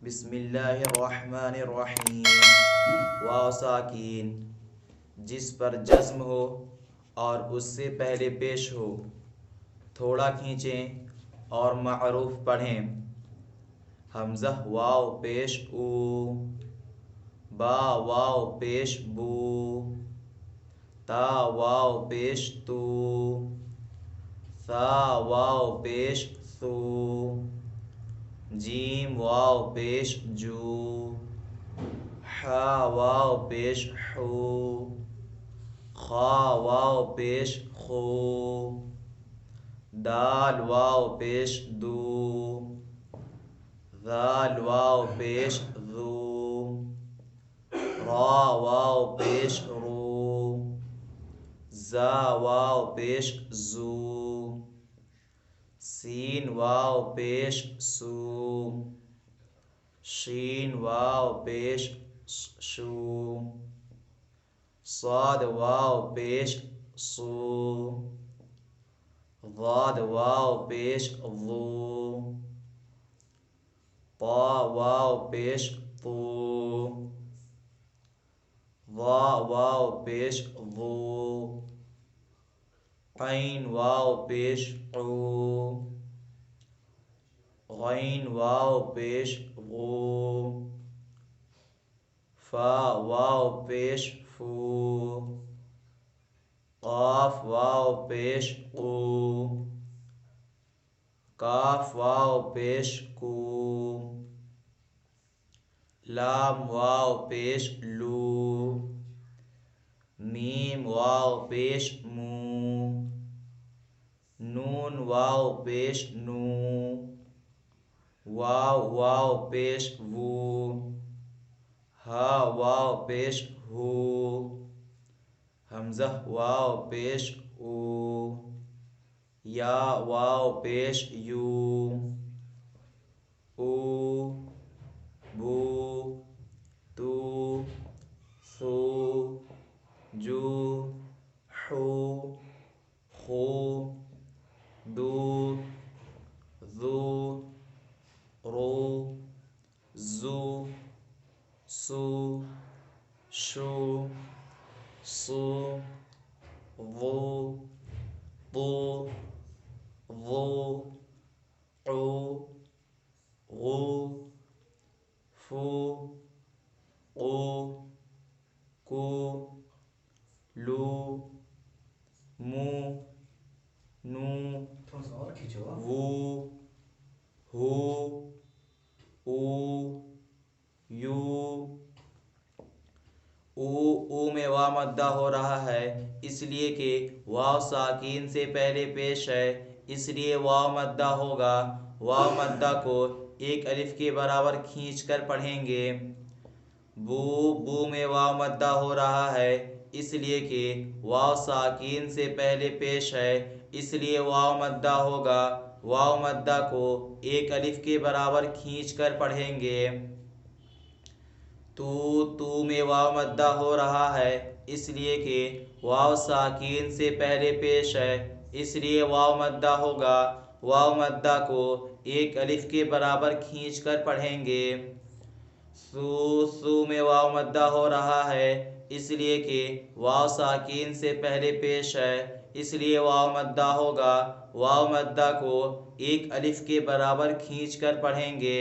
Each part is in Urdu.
بسم اللہ الرحمن الرحیم۔ واو ساکین جس پر جزم ہو اور اس سے پہلے پیش ہو، تھوڑا کھینچیں اور معروف پڑھیں۔ حمزہ واو پیش او، با واو پیش بو، تا واو پیش تو، ثا واو پیش ثو، جیم واو پیش جو، حا واو پیش حو، خا واو پیش خو، دال واو پیش دو، ذال واو پیش ذو، را واو پیش رو، زا واو پیش زو، سین واو پیش سو، شین واو پیش شو، صاد واو پیش صو، ضاد واو پیش ضو، طا واو پیش طو، ظا واو پیش ظو، عین واو پیش عو، غین واو پیش غو، فا واو پیش فو، قاف واو پیش قو، کاف واو پیش کو، لام واو پیش لو، میم واو پیش مو، نون واو پیش نو، واو واو پیش وو، ہا واو پیش ہو، حمزہ واو پیش او، یا واو پیش یو، او بو تو ثو جو حو خو دو ذو رو زو سو شو صو ضو طو ظو عو غو فو قو کو لو مو نو وو ہو او یو۔ او میں واو مدہ ہو رہا ہے اس لیے کہ واو ساکین سے پہلے پیش ہے، اس لیے واو مدہ ہوگا۔ واو مدہ کو ایک الف کے برابر کھینچ کر پڑھیں گے۔ بو بو میں واو مدہ ہو رہا ہے اس لیے کہ واو ساکین سے پہلے پیش ہے، اس لیے واو مدہ ہوگا۔ واو مدہ کو ایک الف کے برابر کھینچ کر پڑھیں گے۔ تو میں واو مدہ ہو رہا ہے اس لیے کہ واو ساکین سے پہلے پیش ہے، اس لیے واو مدہ ہوگا۔ واو مدہ کو ایک الف کے برابر کھینچ کر پڑھیں گے۔ سو میں واو مدہ ہو رہا ہے اس لیے کہ واو ساکین سے پہلے پیش ہے، اس لیے واو مدہ ہوگا۔ واو مدہ کو ایک الف کے برابر کھینچ کر پڑھیں گے۔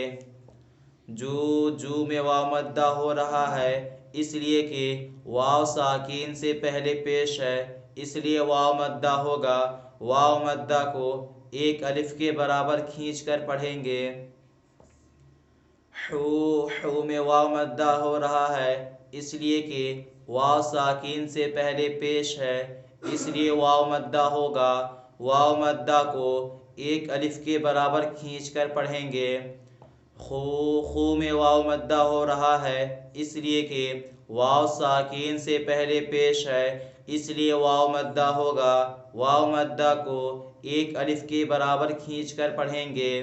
جو میں واو مدہ ہو رہا ہے اس لیے کہ واو ساکین سے پہلے پیش ہے، اس لیے واو مدہ ہوگا۔ واو مدہ کو ایک الف کے برابر کھینچ کر پڑھیں گے۔ حو میں واو مدہ ہو رہا ہے اس لیے کہ واو ساکین سے پہلے پیش ہے، اس لیے واو مدہ ہوگا۔ واو مدہ کو ایک الف کے برابر کھینچ کر پڑھیں گے۔ خو میں واو مدہ ہو رہا ہے اس لیے کہ واو ساکین سے پہلے پیش ہے، اس لیے واو مدہ ہوگا۔ واو مدہ کو ایک الف کے برابر کھینچ کر پڑھیں گے۔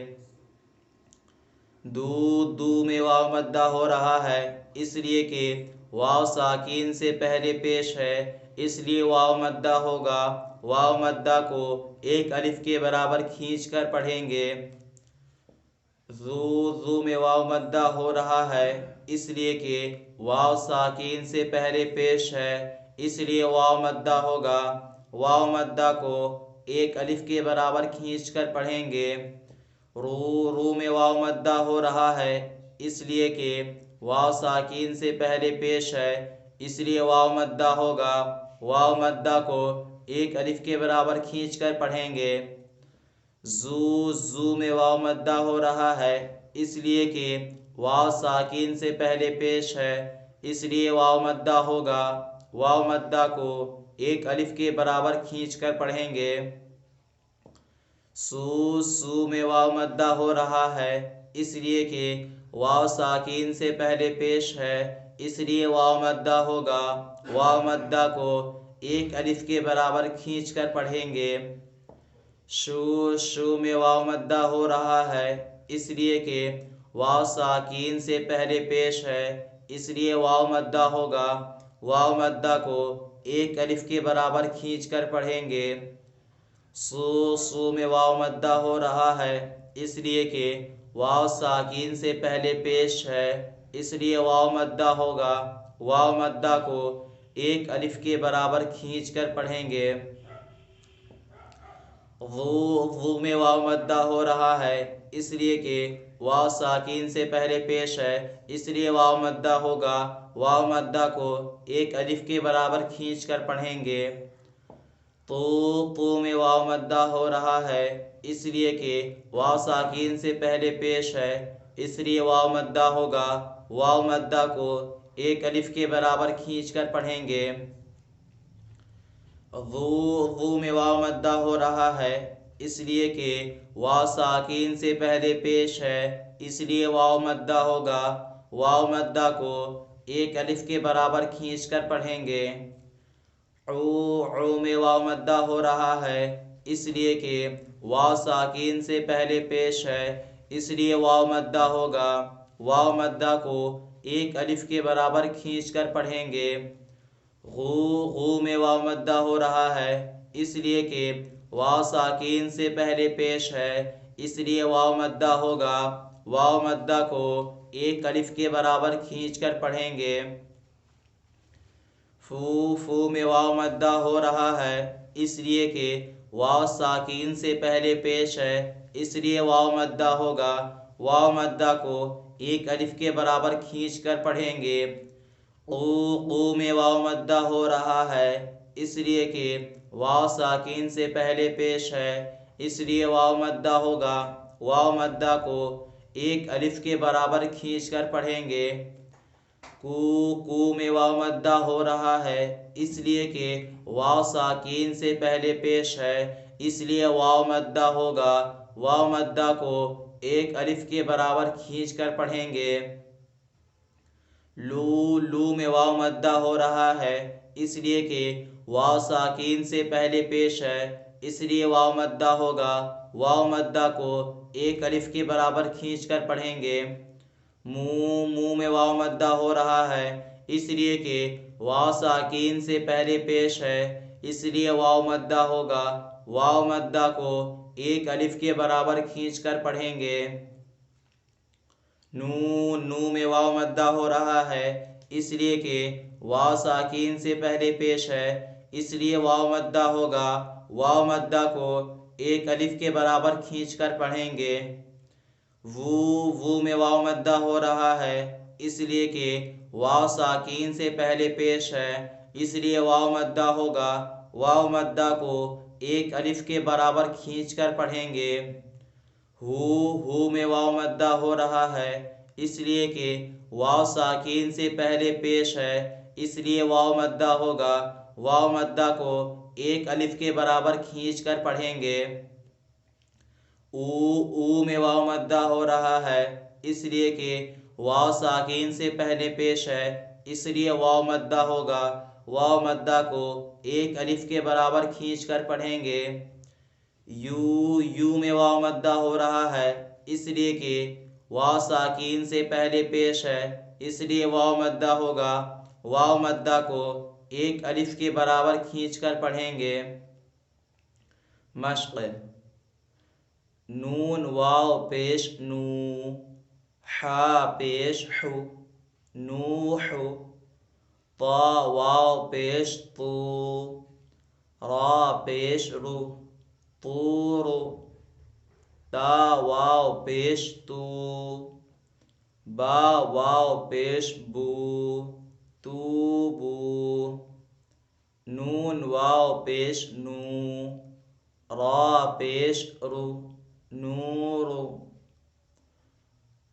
دو میں واو مدہ ہو رہا ہے اس لیے کہ واو ساکین سے پہلے پیش ہے، اس لیے واو مدہ ہوگا۔ واو مدہ کو ایک الف کے برابر کھینچ کر پڑھیں گے۔ ذو میں واو مدہ ہو رہا ہے اس لیے کہ واو ساکین سے پہلے پیش ہے، اس لیے واو مدہ ہوگا۔ واو مدہ کو ایک الف کے برابر کھینچ کر پڑھیں گے۔ رو میں واو مدہ ہو رہا ہے اس لیے کہ واو ساکین سے پہلے پیش ہے، اس لیے واو مدہ ہوگا۔ واو مدہ کو ایک الف کے برابر کھینچ کر پڑھیں گے۔ زو میں واو مدہ ہو رہا ہے اس لیے کہ واو ساکین سے پہلے پیش ہے، اس لیے واو مدہ ہوگا۔ واو مدہ کو ایک الف کے برابر کھینچ کر پڑھیں گے۔ سو میں واو مدہ ہو رہا ہے اس لیے کہ واو ساکین سے پہلے پیش ہے، اس لیے واو مدہ ہوگا۔ واو مدہ کو ایک الف کے برابر کھینچ کر پڑھیں گے۔ شو میں واو مدہ ہو رہا ہے اس لیے کہ واو ساکین سے پہلے پیش ہے، اس لیے واو مدہ ہوگا۔ واو مدہ کو ایک الف کے برابر کھینچ کر پڑھیں گے۔ سو میں واو مدہ ہو رہا ہے اس لیے کہ واو ساکین سے پہلے پیش ہے، اس لیے واو مدہ ہوگا۔ واو مدہ کو ایک الف کے برابر کھینچ کر پڑھیں گے۔ ضو میں واو مدہ ہو رہا ہے اس لیے کہ واو ساکین سے پہلے پیش ہے، اس لیے واو مدہ ہوگا۔ واو مدہ کو ایک الف کے برابر کھینچ کر پڑھیں گے۔ تو میں واو مدہ ہو رہا ہے اس لیے کہ واو ساکین سے پہلے پیش ہے، اس لیے واو مدہ ہوگا۔ واو مدہ کو ایک الف کے برابر کھینچ کر پڑھیں گے۔ ذو میں واو مدہ ہو رہا ہے اس لیے کہ واو ساکین سے پہلے پیش ہے، اس لیے واو مدہ ہوگا۔ واو مدہ کو ایک الف کے برابر کھینچ کر پڑھیں گے۔ عو میں واو مدہ ہو رہا ہے اس لیے کہ واو ساکین سے پہلے پیش ہے، اس لیے واو مدہ ہوگا۔ واو مدہ کو ایک الف کے برابر کھینچ کر پڑھیں گے۔ غو میں واو مدہ ہو رہا ہے اس لیے کہ واو ساکین سے پہلے پیش ہے، اس لیے واو مدہ ہوگا۔ واو مدہ کو ایک الف کے برابر کھینچ کر پڑھیں گے۔ فو میں واو مدہ ہو رہا ہے اس لیے کہ واو ساکین سے پہلے پیش ہے، اس لیے واو مدہ ہوگا۔ واو مدہ کو ایک الف کے برابر کھینچ کر پڑھیں گے۔ قو میں واو مدہ ہو رہا ہے اس لیے کہ واو ساکین سے پہلے پیش ہے، اس لیے واو مدہ ہوگا۔ واو مدہ کو ایک الف کے برابر کھینچ کر پڑھیں گے۔ کو میں واو مدہ ہو رہا ہے اس لیے کہ واو ساکین سے پہلے پیش ہے، اس لیے واو مدہ ہوگا۔ واو مدہ کو ایک الف کے برابر کھینچ کر پڑھیں گے۔ لو میں واو مدہ ہو رہا ہے اس لیے کہ واو ساکین سے پہلے پیش ہے، اس لیے واو مدہ ہوگا۔ واو مدہ کو ایک الف کے برابر کھینچ کر پڑھیں گے۔ مو میں واو مدہ ہو رہا ہے اس لیے کہ واو ساکین سے پہلے پیش ہے، اس لیے واو مدہ ہوگا۔ واو مدہ کو ایک الف کے برابر کھینچ کر پڑھیں گے۔ نو میں واو مدہ ہو رہا ہے اس لیے کہ واو ساکین سے پہلے پیش ہے، اس لیے واو مدہ ہوگا۔ واو مدہ کو ایک الف کے برابر کھینچ کر پڑھیں گے۔ وو میں واو مدہ ہو رہا ہے اس لیے کہ واو ساکین سے پہلے پیش ہے، اس لیے واو مدہ ہوگا۔ واو مدہ کو ایک الف کے برابر کھینچ کر پڑھیں گے۔ ہو میں واو مدہ ہو رہا ہے اس لیے کہ واو ساکین سے پہلے پیش ہے، اس لیے واو مدہ ہوگا۔ واو مدہ کو ایک الف کے برابر کھینچ کر پڑھیں گے۔ او میں واو مدہ ہو رہا ہے اس لیے کہ واو ساکین سے پہلے پیش ہے، اس لیے واو مدہ ہوگا۔ واو مدہ کو ایک الف کے برابر کھینچ کر پڑھیں گے۔ یو میں واو مدہ ہو رہا ہے اس لیے کہ واو ساکین سے پہلے پیش ہے، اس لیے واو مدہ ہوگا۔ واو مدہ کو ایک الف کے برابر کھینچ کر پڑھیں گے۔ مشق نون واو پیش نو، حا پیش حو، نوح، طا واو پیش طو، را پیش رو، طور، تا واو پیش تو، با واو پیش بو، تو بو، نون واو پیش نو، را پیش رو، نور،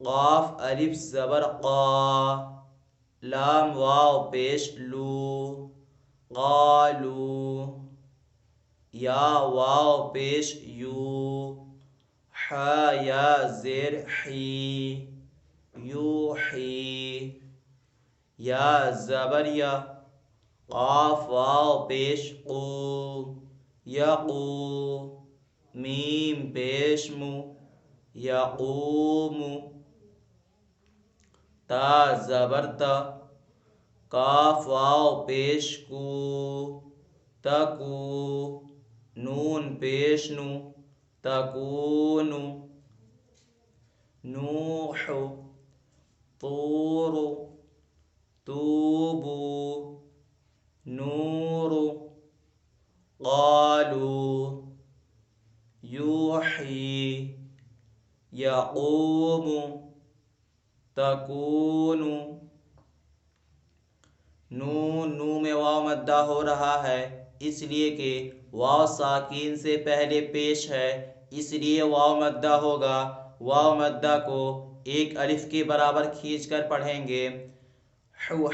قاف الف زبر قا، لام واو پیش لو، قالو، یا واو پیش یو، حا یا زیر حی، یوحی، یا زبر یا، قاف واو پیش قو، یقو، میم پیش مو، یقوم، تا زبر تا، کاف واو پیش کو، تکو، نون پیش نو، تکون، نوح، طور، توبو، نور، قالو، یوحی، یقوم، تکون، نون میں واو مدہ ہو رہا ہے اس لیے کہ واو ساکین سے پہلے پیش ہے، اس لیے واو مدہ ہوگا۔ واو مدہ کو ایک الف کے برابر کھینچ کر پڑھیں گے۔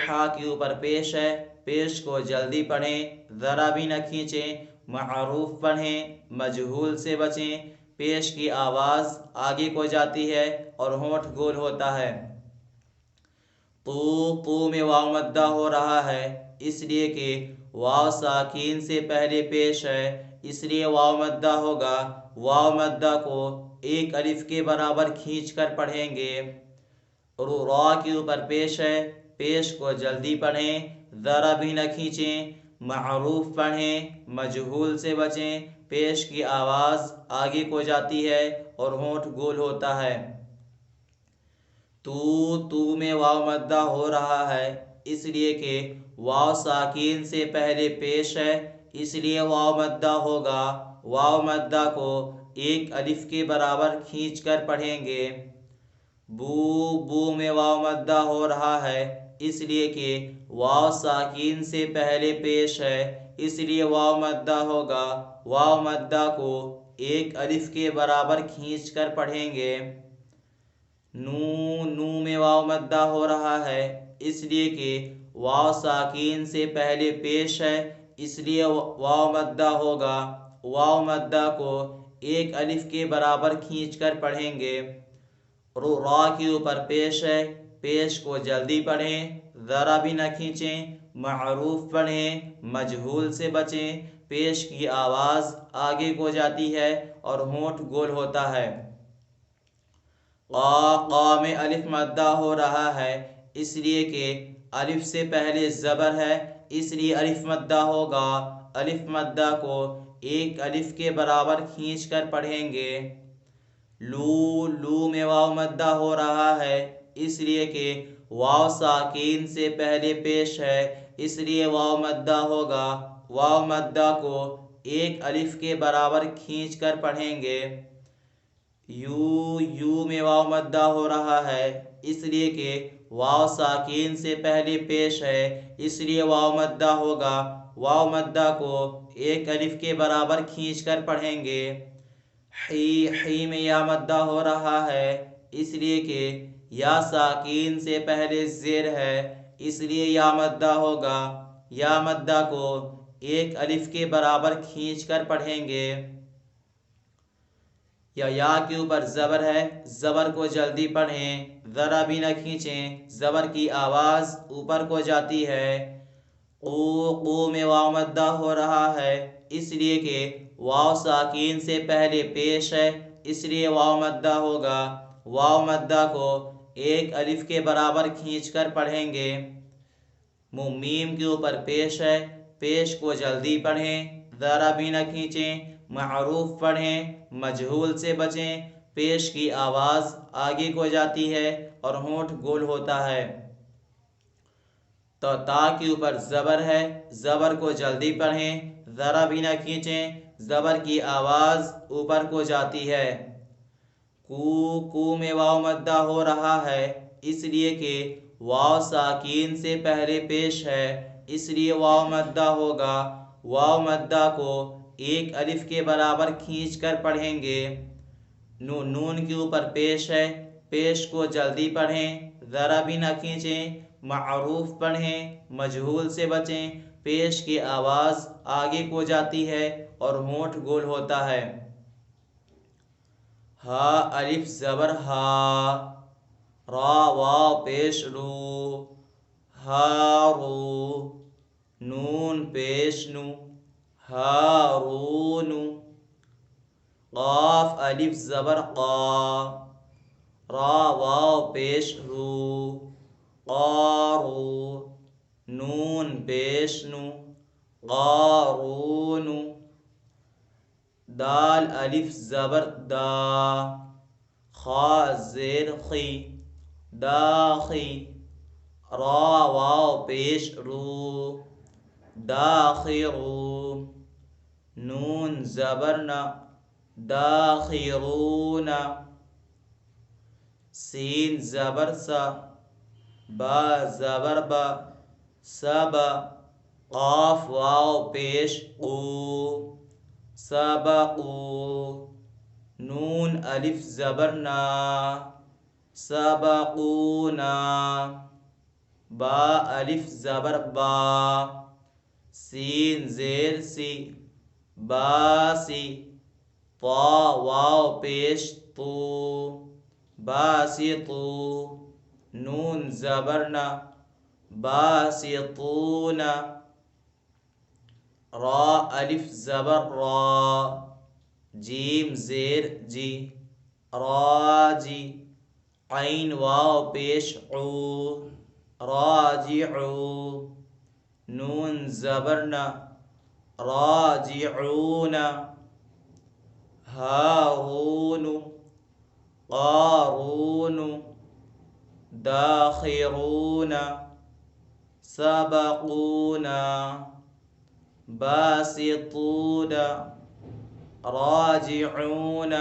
حا کے اوپر پیش ہے، پیش کو جلدی پڑھیں، ذرا بھی نہ کھینچیں، معروف پڑھیں، مجہول سے بچیں۔ پیش کی آواز آگے کو جاتی ہے اور ہونٹ گول ہوتا ہے۔ تو میں واو مدہ ہو رہا ہے اس لیے کہ واو ساکین سے پہلے پیش ہے، اس لیے واو مدہ ہوگا۔ واو مدہ کو ایک الف کے برابر کھینچ کر پڑھیں گے۔ را کے اوپر پیش ہے، پیش کو جلدی پڑھیں، ذرا بھی نہ کھینچیں، معروف پڑھیں، مجہول سے بچیں۔ پیش کی آواز آگے کو جاتی ہے اور ہونٹ گول ہوتا ہے۔ تو میں واو مدہ ہو رہا ہے اس لیے کہ واو ساکین سے پہلے پیش ہے، اس لیے واو مدہ ہوگا۔ واو مدہ کو ایک الف کے برابر کھینچ کر پڑھیں گے۔ بو میں واو مدہ ہو رہا ہے اس لیے کہ واو ساکین سے پہلے پیش ہے، اس لیے واو مدہ ہوگا۔ واو مدہ کو ایک الف کے برابر کھینچ کر پڑھیں گے۔ نو میں واو مدہ ہو رہا ہے اس لیے کہ واو ساکین سے پہلے پیش ہے، اس لیے واو مدہ ہوگا۔ واو مدہ کو ایک الف کے برابر کھینچ کر پڑھیں گے۔ را کے اوپر پیش ہے، پیش کو جلدی پڑھیں، ذرا بھی نہ کھینچیں، معروف پڑھیں، مجہول سے بچیں۔ پیش کی آواز آگے کو جاتی ہے اور ہونٹ گول ہوتا ہے۔ قا میں الف مدہ ہو رہا ہے اس لیے کہ الف سے پہلے زبر ہے، اس لیے الف مدہ ہوگا۔ الف مدہ کو ایک الف کے برابر کھینچ کر پڑھیں گے۔ لو میں واو مدہ ہو رہا ہے اس لیے کہ واو ساکین سے پہلے پیش ہے، اس لیے واو مدہ ہوگا۔ واو مدہ کو ایک الف کے برابر کھینچ کر پڑھیں گے۔ یو میں واو مدہ ہو رہا ہے اس لیے کہ واو ساکین سے پہلے پیش ہے، اس لیے واو مدہ ہوگا۔ واو مدہ کو ایک الف کے برابر کھینچ کر پڑھیں گے۔ حی میں یا مدہ ہو رہا ہے اس لیے کہ یا ساکین سے پہلے زیر ہے، اس لیے یا مدہ ہوگا۔ یا مدہ کو ایک الف کے برابر کھینچ کر پڑھیں گے۔ یا کے اوپر زبر ہے، زبر کو جلدی پڑھیں، ذرا بھی نہ کھینچیں، زبر کی آواز اوپر کو جاتی ہے۔ قو میں واو مدہ ہو رہا ہے اس لیے کہ واو ساکین سے پہلے پیش ہے، اس لیے واو مدہ ہوگا۔ واو مدہ کو ایک الف کے برابر کھینچ کر پڑھیں گے۔ میم کے اوپر پیش ہے، پیش کو جلدی پڑھیں، ذرا بھی نہ کھینچیں، معروف پڑھیں، مجہول سے بچیں، پیش کی آواز آگے کو جاتی ہے اور ہونٹ گول ہوتا ہے۔ تو تا کے اوپر زبر ہے، زبر کو جلدی پڑھیں، ذرا بھی نہ کھینچیں، زبر کی آواز اوپر کو جاتی ہے۔ کو میں واو مدہ ہو رہا ہے، اس لیے کہ واو ساکین سے پہلے پیش ہے، اس لیے واو مدہ ہوگا۔ واو مدہ کو ایک الف کے برابر کھینچ کر پڑھیں گے۔ نون کے اوپر پیش ہے، پیش کو جلدی پڑھیں، ذرا بھی نہ کھینچیں، معروف پڑھیں، مجہول سے بچیں، پیش کی آواز آگے کو جاتی ہے اور ہونٹ گول ہوتا ہے۔ ہا الف زبر ہا، را واو پیش رو، ہارو، نون پیش نو، ہارون۔ قاف الف زبر قا، را واو پیش رو، قارو، نون پیش نو، قارون۔ دال الف زبر دا، خا زیر خی، داخی، را واو پیش رو، داخرو، نون زبر نا، داخرون۔ سین زبر سا، با زبر با، سبا، قاف واو پیش قو، سبقو، نون الف زبر نا، سبقونا، با الف زبر با، سین زیر سی، باسی، طا واو پیش طو، باسطو، نون زبر نا، باسطون۔ را الف زبر را، جیم زیر جی، راجی، عین واو پیش عو، راجعو، نون زبر نا، راجعون۔ ہارون، قارون، داخرون، سبقونا، باسطون، راجعون۔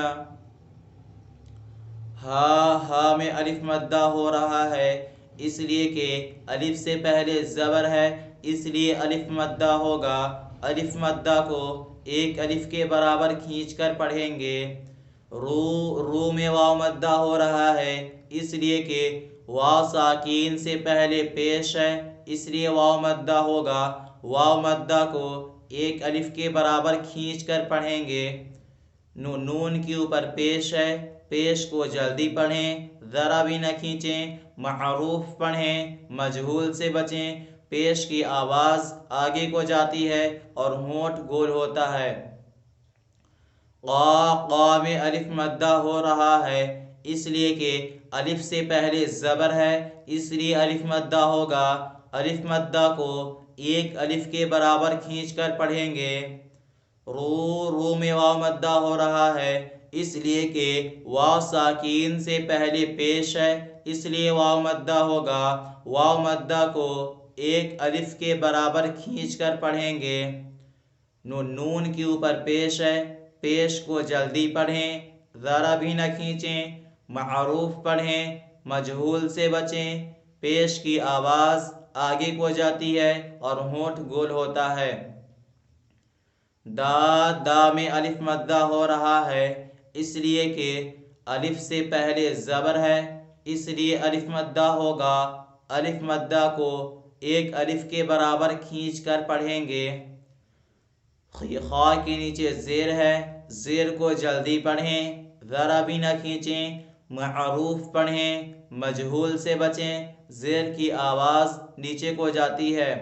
ہا میں الف مدہ ہو رہا ہے، اس لیے کہ الف سے پہلے زبر ہے، اس لیے الف مدہ ہوگا۔ الف مدہ کو ایک الف کے برابر کھینچ کر پڑھیں گے۔ رو میں واو مدہ ہو رہا ہے، اس لیے کہ واو ساکین سے پہلے پیش ہے، اس لیے واو مدہ ہوگا۔ واو مدہ کو ایک الف کے برابر کھینچ کر پڑھیں گے۔ نون کے اوپر پیش ہے، پیش کو جلدی پڑھیں، ذرا بھی نہ کھینچیں، معروف پڑھیں، مجہول سے بچیں، پیش کی آواز آگے کو جاتی ہے اور ہونٹ گول ہوتا ہے۔ قا میں الف مدہ ہو رہا ہے، اس لیے کہ الف سے پہلے زبر ہے، اس لیے الف مدہ ہوگا۔ الف مدہ کو ایک الف کے برابر کھینچ کر پڑھیں گے۔ رو میں واو مدہ ہو رہا ہے، اس لیے کہ واو ساکین سے پہلے پیش ہے، اس لیے واو مدہ ہوگا۔ واو مدہ کو ایک الف کے برابر کھینچ کر پڑھیں گے۔ نون کے اوپر پیش ہے، پیش کو جلدی پڑھیں، ذرا بھی نہ کھینچیں، معروف پڑھیں، مجہول سے بچیں، پیش کی آواز آگے کو جاتی ہے اور ہونٹ گول ہوتا ہے۔ دا میں الف مدہ ہو رہا ہے، اس لیے کہ الف سے پہلے زبر ہے، اس لیے الف مدہ ہوگا۔ الف مدہ کو ایک الف کے برابر کھینچ کر پڑھیں گے۔ خا کے نیچے زیر ہے، زیر کو جلدی پڑھیں، ذرا بھی نہ کھینچیں، معروف پڑھیں، مجہول سے بچیں، زیر کی آواز نیچے کو جاتی ہے۔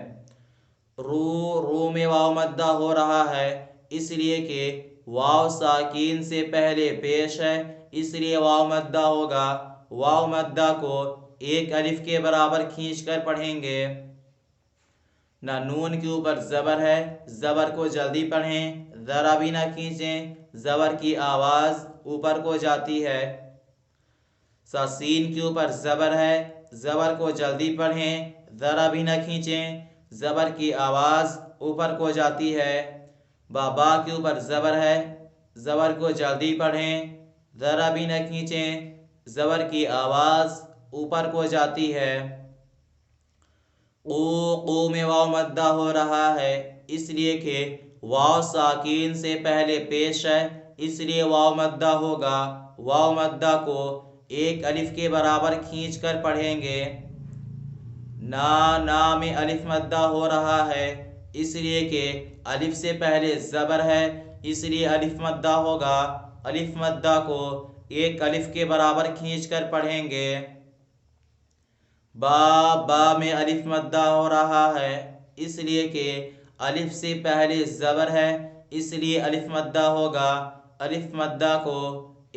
رو میں واو مدہ ہو رہا ہے، اس لیے کہ واو ساکین سے پہلے پیش ہے، اس لیے واو مدہ ہوگا۔ واو مدہ کو ایک الف کے برابر کھینچ کر پڑھیں گے۔ نون کے اوپر زبر ہے، زبر کو جلدی پڑھیں، ذرا بھی نہ کھینچیں، زبر کی آواز اوپر کو جاتی ہے۔ سین کے اوپر زبر ہے، زبر کو جلدی پڑھیں، ذرا بھی نہ کھینچیں، زبر کی آواز اوپر کو جاتی ہے۔ با کے اوپر زبر ہے، زبر کو جلدی پڑھیں، ذرا بھی نہ کھینچیں، زبر کی آواز اوپر کو جاتی ہے۔ قو میں واو مدہ ہو رہا ہے، اس لیے کہ واو ساکین سے پہلے پیش ہے، اس لیے واو مدہ ہوگا۔ واو مدہ کو ایک الف کے برابر کھینچ کر پڑھیں گے۔ نا میں الف مدہ ہو رہا ہے، اس لیے کہ الف سے پہلے زبر ہے، اس لیے الف مدہ ہوگا۔ الف مدہ کو ایک الف کے برابر کھینچ کر پڑھیں گے۔ با میں الف مدہ ہو رہا ہے، اس لیے کہ الف سے پہلے زبر ہے، اس لیے الف مدہ ہوگا۔ الف مدہ کو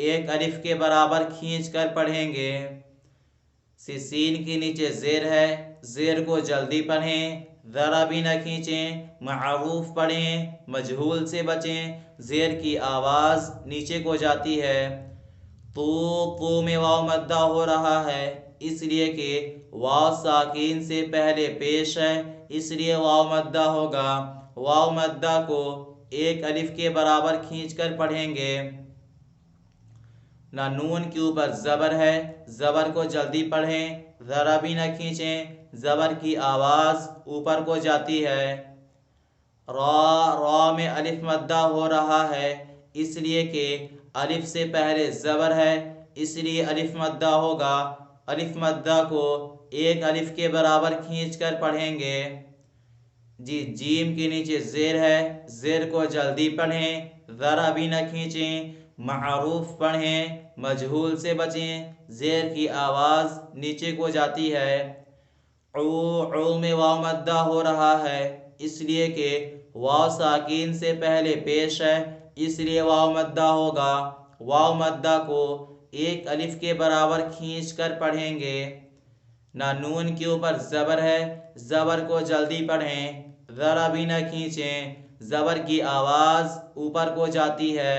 ایک الف کے برابر کھینچ کر پڑھیں گے۔ سین کے نیچے زیر ہے، زیر کو جلدی پڑھیں، ذرا بھی نہ کھینچیں، معروف پڑھیں، مجہول سے بچیں، زیر کی آواز نیچے کو جاتی ہے۔ تو میں واو مدہ ہو رہا ہے، اس لیے کہ واو ساکین سے پہلے پیش ہے، اس لیے واو مدہ ہوگا۔ واو مدہ کو ایک الف کے برابر کھینچ کر پڑھیں گے۔ نون کے اوپر زبر ہے، زبر کو جلدی پڑھیں، ذرا بھی نہ کھینچیں، زبر کی آواز اوپر کو جاتی ہے۔ را میں الف مدہ ہو رہا ہے، اس لیے کہ الف سے پہلے زبر ہے، اس لیے الف مدہ ہوگا۔ الف مدہ کو ایک الف کے برابر کھینچ کر پڑھیں گے۔ جیم کے نیچے زیر ہے، زیر کو جلدی پڑھیں، ذرا بھی نہ کھینچیں، معروف پڑھیں، مجہول سے بچیں، زیر کی آواز نیچے کو جاتی ہے۔ عو میں واو مدہ ہو رہا ہے، اس لیے کہ واو ساکین سے پہلے پیش ہے، اس لیے واو مدہ ہوگا۔ واو مدہ کو ایک الف کے برابر کھینچ کر پڑھیں گے۔ نون کے اوپر زبر ہے، زبر کو جلدی پڑھیں، ذرا بھی نہ کھینچیں، زبر کی آواز اوپر کو جاتی ہے۔